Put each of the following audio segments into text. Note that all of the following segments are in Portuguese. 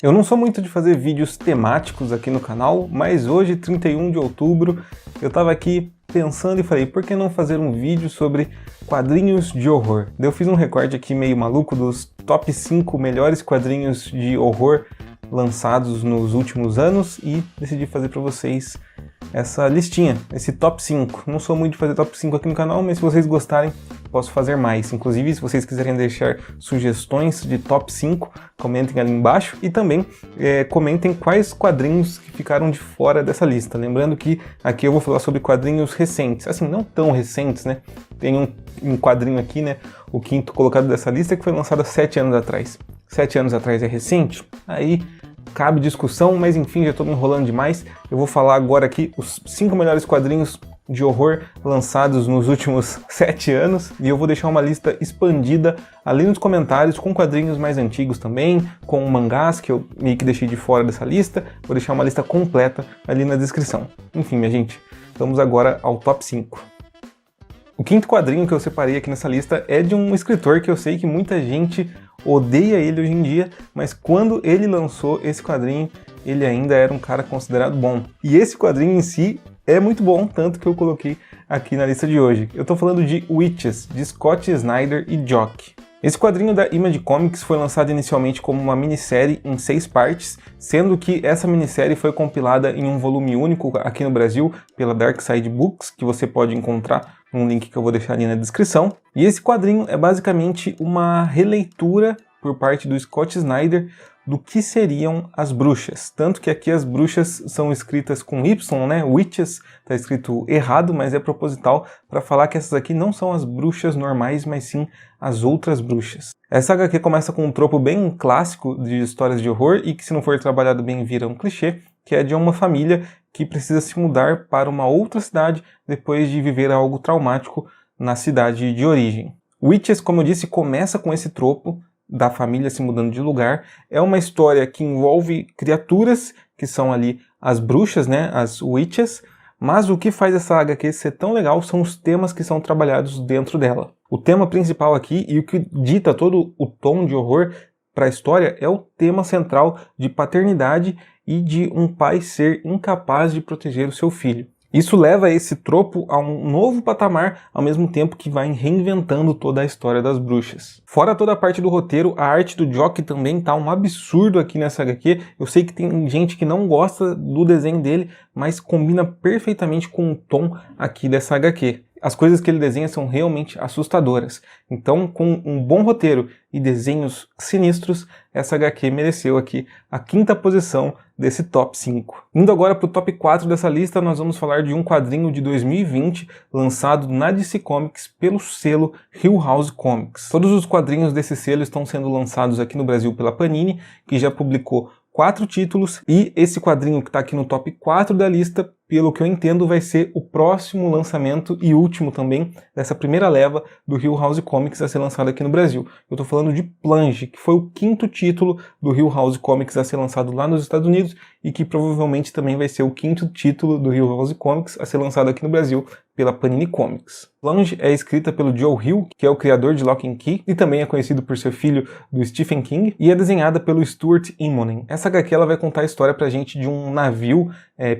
Eu não sou muito de fazer vídeos temáticos aqui no canal, mas hoje, 31 de outubro, eu tava aqui pensando e falei, por que não fazer um vídeo sobre quadrinhos de horror? Daí eu fiz um recorte aqui meio maluco dos top 5 melhores quadrinhos de horror lançados nos últimos anos e decidi fazer para vocês essa listinha, esse top 5. Não sou muito de fazer top 5 aqui no canal, mas se vocês gostarem, posso fazer mais. Inclusive, se vocês quiserem deixar sugestões de top 5, comentem ali embaixo e também comentem quais quadrinhos que ficaram de fora dessa lista. Lembrando que aqui eu vou falar sobre quadrinhos recentes, assim, não tão recentes, né? Tem um quadrinho aqui, né? O quinto colocado dessa lista que foi lançado há 7 anos atrás. 7 anos atrás é recente? Aí cabe discussão, mas enfim, já estou me enrolando demais. Eu vou falar agora aqui os 5 melhores quadrinhos de horror lançados nos últimos 7 anos e eu vou deixar uma lista expandida ali nos comentários com quadrinhos mais antigos também, com mangás que eu meio que deixei de fora dessa lista. Vou deixar uma lista completa ali na descrição. Enfim, minha gente, vamos agora ao top 5. O quinto quadrinho que eu separei aqui nessa lista é de um escritor que eu sei que muita gente odeia ele hoje em dia, mas quando ele lançou esse quadrinho, ele ainda era um cara considerado bom. E esse quadrinho em si é muito bom, tanto que eu coloquei aqui na lista de hoje. Eu tô falando de Witches, de Scott Snyder e Jock. Esse quadrinho da Image Comics foi lançado inicialmente como uma minissérie em 6 partes, sendo que essa minissérie foi compilada em um volume único aqui no Brasil pela Dark Side Books, que você pode encontrar num link que eu vou deixar ali na descrição. E esse quadrinho é basicamente uma releitura por parte do Scott Snyder do que seriam as bruxas. Tanto que aqui as bruxas são escritas com Y, né? Witches tá escrito errado, mas é proposital para falar que essas aqui não são as bruxas normais, mas sim as outras bruxas. Essa HQ começa com um tropo bem clássico de histórias de horror e que, se não for trabalhado bem, vira um clichê, que é de uma família que precisa se mudar para uma outra cidade depois de viver algo traumático na cidade de origem. Witches, como eu disse, começa com esse tropo da família se mudando de lugar. É uma história que envolve criaturas que são ali as bruxas, né, as witches, mas o que faz essa HQ ser tão legal são os temas que são trabalhados dentro dela. O tema principal aqui e o que dita todo o tom de horror para a história é o tema central de paternidade e de um pai ser incapaz de proteger o seu filho. Isso leva esse tropo a um novo patamar, ao mesmo tempo que vai reinventando toda a história das bruxas. Fora toda a parte do roteiro, a arte do Jock também tá um absurdo aqui nessa HQ. Eu sei que tem gente que não gosta do desenho dele, mas combina perfeitamente com o tom aqui dessa HQ. As coisas que ele desenha são realmente assustadoras. Então, com um bom roteiro e desenhos sinistros, essa HQ mereceu aqui a 5ª posição desse top 5. Indo agora para o top 4 dessa lista, nós vamos falar de um quadrinho de 2020, lançado na DC Comics pelo selo Hill House Comics. Todos os quadrinhos desse selo estão sendo lançados aqui no Brasil pela Panini, que já publicou 4 títulos, e esse quadrinho que está aqui no top 4 da lista, pelo que eu entendo, vai ser o próximo lançamento e último também dessa primeira leva do Hill House Comics a ser lançado aqui no Brasil. Eu estou falando de Plunge, que foi o 5º título do Hill House Comics a ser lançado lá nos Estados Unidos e que provavelmente também vai ser o 5º título do Hill House Comics a ser lançado aqui no Brasil pela Panini Comics. Plunge é escrita pelo Joe Hill, que é o criador de Lock and Key e também é conhecido por ser filho do Stephen King, e é desenhada pelo Stuart Immonen. Essa HQ ela vai contar a história pra gente de um navio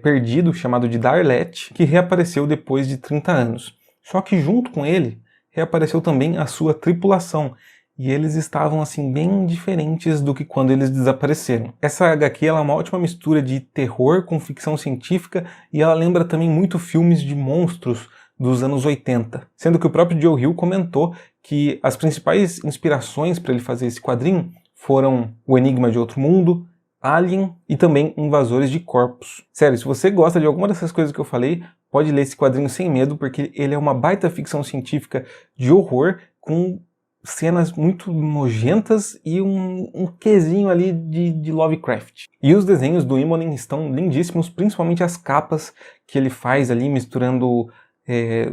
perdido chamado de Darlet, que reapareceu depois de 30 anos. Só que junto com ele, reapareceu também a sua tripulação, e eles estavam assim bem diferentes do que quando eles desapareceram. Essa HQ ela é uma ótima mistura de terror com ficção científica e ela lembra também muito filmes de monstros dos anos 80. Sendo que o próprio Joe Hill comentou que as principais inspirações para ele fazer esse quadrinho foram O Enigma de Outro Mundo, Alien e também Invasores de Corpos. Sério, se você gosta de alguma dessas coisas que eu falei, pode ler esse quadrinho sem medo, porque ele é uma baita ficção científica de horror com cenas muito nojentas e um quezinho ali de Lovecraft. E os desenhos do Immonen estão lindíssimos, principalmente as capas que ele faz ali misturando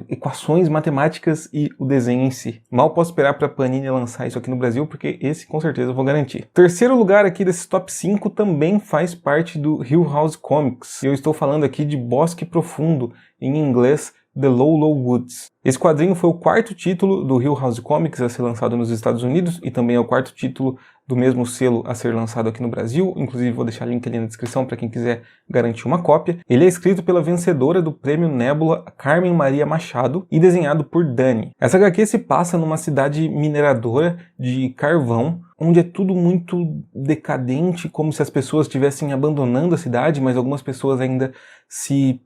equações matemáticas e o desenho em si. Mal posso esperar para a Panini lançar isso aqui no Brasil, porque esse com certeza eu vou garantir. Terceiro lugar aqui desse top 5 também faz parte do Hill House Comics. Eu estou falando aqui de Bosque Profundo, em inglês The Low Low Woods. Esse quadrinho foi o quarto título do Hill House Comics a ser lançado nos Estados Unidos e também é o quarto título do mesmo selo a ser lançado aqui no Brasil. Inclusive vou deixar o link ali na descrição para quem quiser garantir uma cópia. Ele é escrito pela vencedora do Prêmio Nebula, Carmen Maria Machado, e desenhado por Dani. Essa HQ se passa numa cidade mineradora de carvão, onde é tudo muito decadente, como se as pessoas estivessem abandonando a cidade, mas algumas pessoas ainda se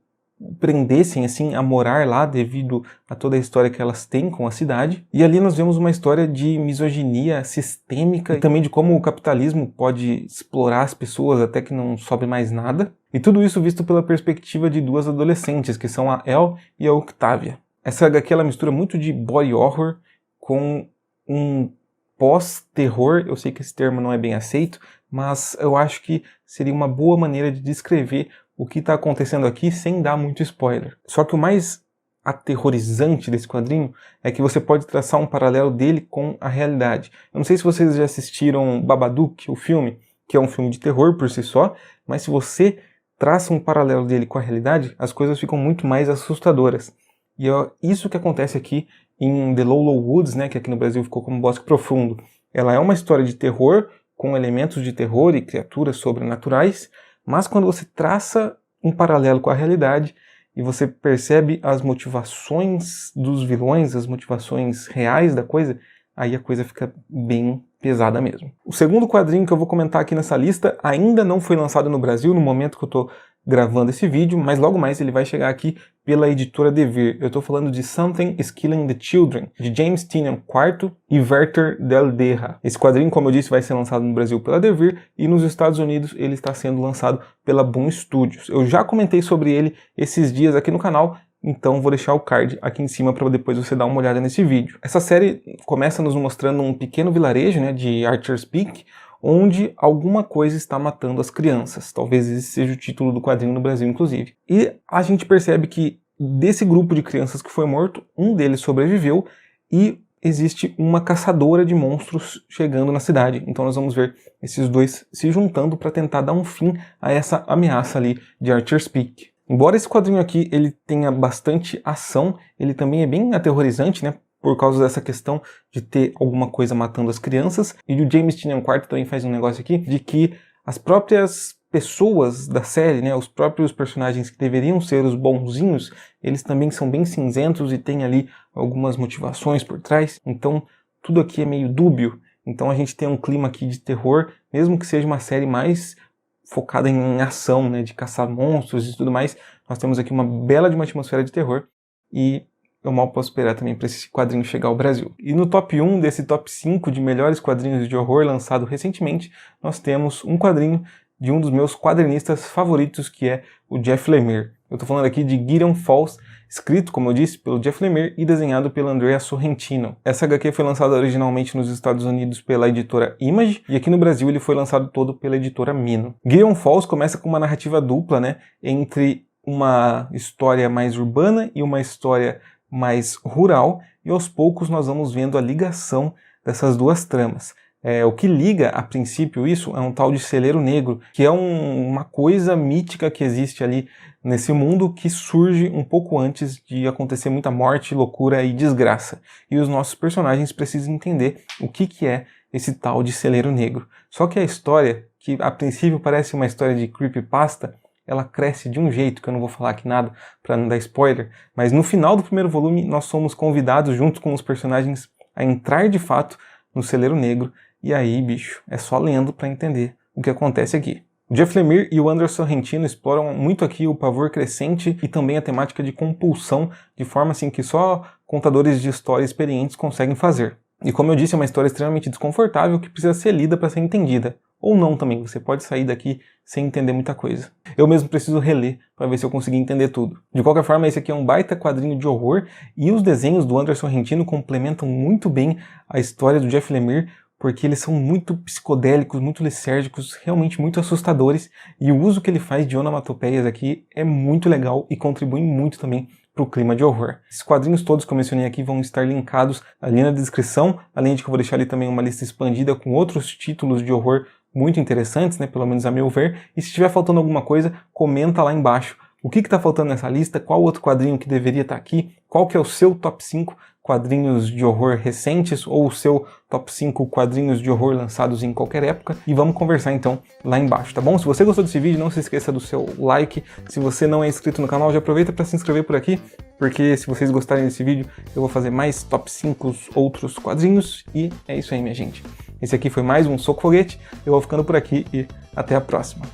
prendessem assim a morar lá devido a toda a história que elas têm com a cidade. E ali nós vemos uma história de misoginia sistêmica e também de como o capitalismo pode explorar as pessoas até que não sobe mais nada. E tudo isso visto pela perspectiva de duas adolescentes, que são a Elle e a Octavia. Essa HQ ela mistura muito de body horror com um pós-terror. Eu sei que esse termo não é bem aceito, mas eu acho que seria uma boa maneira de descrever o que está acontecendo aqui sem dar muito spoiler. Só que o mais aterrorizante desse quadrinho é que você pode traçar um paralelo dele com a realidade. Eu não sei se vocês já assistiram Babadook, o filme, que é um filme de terror por si só, mas se você traça um paralelo dele com a realidade, as coisas ficam muito mais assustadoras. E é isso que acontece aqui em The Low Low Woods, né, que aqui no Brasil ficou como Bosque Profundo. Ela é uma história de terror, com elementos de terror e criaturas sobrenaturais, mas quando você traça um paralelo com a realidade e você percebe as motivações dos vilões, as motivações reais da coisa, aí a coisa fica bem pesada mesmo. O segundo quadrinho que eu vou comentar aqui nessa lista ainda não foi lançado no Brasil no momento que eu estou gravando esse vídeo, mas logo mais ele vai chegar aqui pela editora Devir. Eu estou falando de Something is Killing the Children, de James Tynion IV e Werther Dell'Edera. Esse quadrinho, como eu disse, vai ser lançado no Brasil pela Devir e nos Estados Unidos ele está sendo lançado pela Boom Studios. Eu já comentei sobre ele esses dias aqui no canal, então vou deixar o card aqui em cima para depois você dar uma olhada nesse vídeo. Essa série começa nos mostrando um pequeno vilarejo, né, de Archer's Peak, onde alguma coisa está matando as crianças. Talvez esse seja o título do quadrinho no Brasil, inclusive. E a gente percebe que desse grupo de crianças que foi morto, um deles sobreviveu e existe uma caçadora de monstros chegando na cidade. Então nós vamos ver esses dois se juntando para tentar dar um fim a essa ameaça ali de Archer's Peak. Embora esse quadrinho aqui ele tenha bastante ação, ele também é bem aterrorizante, né? Por causa dessa questão de ter alguma coisa matando as crianças. E o James Tynion IV também faz um negócio aqui de que as próprias pessoas da série, né, os próprios personagens que deveriam ser os bonzinhos, eles também são bem cinzentos e tem ali algumas motivações por trás. Então tudo aqui é meio dúbio. Então a gente tem um clima aqui de terror, mesmo que seja uma série mais focada em ação, né, de caçar monstros e tudo mais. Nós temos aqui uma bela de uma atmosfera de terror e eu mal posso esperar também para esse quadrinho chegar ao Brasil. E no top 1 desse top 5 de melhores quadrinhos de horror lançado recentemente, nós temos um quadrinho de um dos meus quadrinistas favoritos, que é o Jeff Lemire. Eu estou falando aqui de Gideon Falls, escrito, como eu disse, pelo Jeff Lemire e desenhado pela Andrea Sorrentino. Essa HQ foi lançada originalmente nos Estados Unidos pela editora Image, e aqui no Brasil ele foi lançado todo pela editora Mino. Gideon Falls começa com uma narrativa dupla, né, entre uma história mais urbana e uma história mais rural, e aos poucos nós vamos vendo a ligação dessas duas tramas. O que liga, a princípio, isso é um tal de celeiro negro, que é uma coisa mítica que existe ali nesse mundo que surge um pouco antes de acontecer muita morte, loucura e desgraça. E os nossos personagens precisam entender o que é esse tal de celeiro negro. Só que a história, que a princípio parece uma história de creepypasta, ela cresce de um jeito, que eu não vou falar aqui nada para não dar spoiler, mas no final do primeiro volume nós somos convidados junto com os personagens a entrar de fato no celeiro negro, e aí, bicho, é só lendo para entender o que acontece aqui. O Jeff Lemire e o Andrea Sorrentino exploram muito aqui o pavor crescente e também a temática de compulsão, de forma assim que só contadores de história experientes conseguem fazer. E como eu disse, é uma história extremamente desconfortável que precisa ser lida para ser entendida. Ou não também, você pode sair daqui sem entender muita coisa. Eu mesmo preciso reler para ver se eu consegui entender tudo. De qualquer forma, esse aqui é um baita quadrinho de horror e os desenhos do Andrea Sorrentino complementam muito bem a história do Jeff Lemire, porque eles são muito psicodélicos, muito lisérgicos, realmente muito assustadores, e o uso que ele faz de onomatopeias aqui é muito legal e contribui muito também para o clima de horror. Esses quadrinhos todos que eu mencionei aqui vão estar linkados ali na descrição, além de que eu vou deixar ali também uma lista expandida com outros títulos de horror muito interessantes, né, pelo menos a meu ver, e se estiver faltando alguma coisa, comenta lá embaixo o que está faltando nessa lista, qual outro quadrinho que deveria estar aqui, qual que é o seu top 5 quadrinhos de horror recentes ou o seu top 5 quadrinhos de horror lançados em qualquer época, e vamos conversar então lá embaixo, tá bom? Se você gostou desse vídeo, não se esqueça do seu like. Se você não é inscrito no canal, já aproveita para se inscrever por aqui, porque se vocês gostarem desse vídeo, eu vou fazer mais top 5 outros quadrinhos, e é isso aí, minha gente. Esse aqui foi mais um Soco Foguete, eu vou ficando por aqui e até a próxima.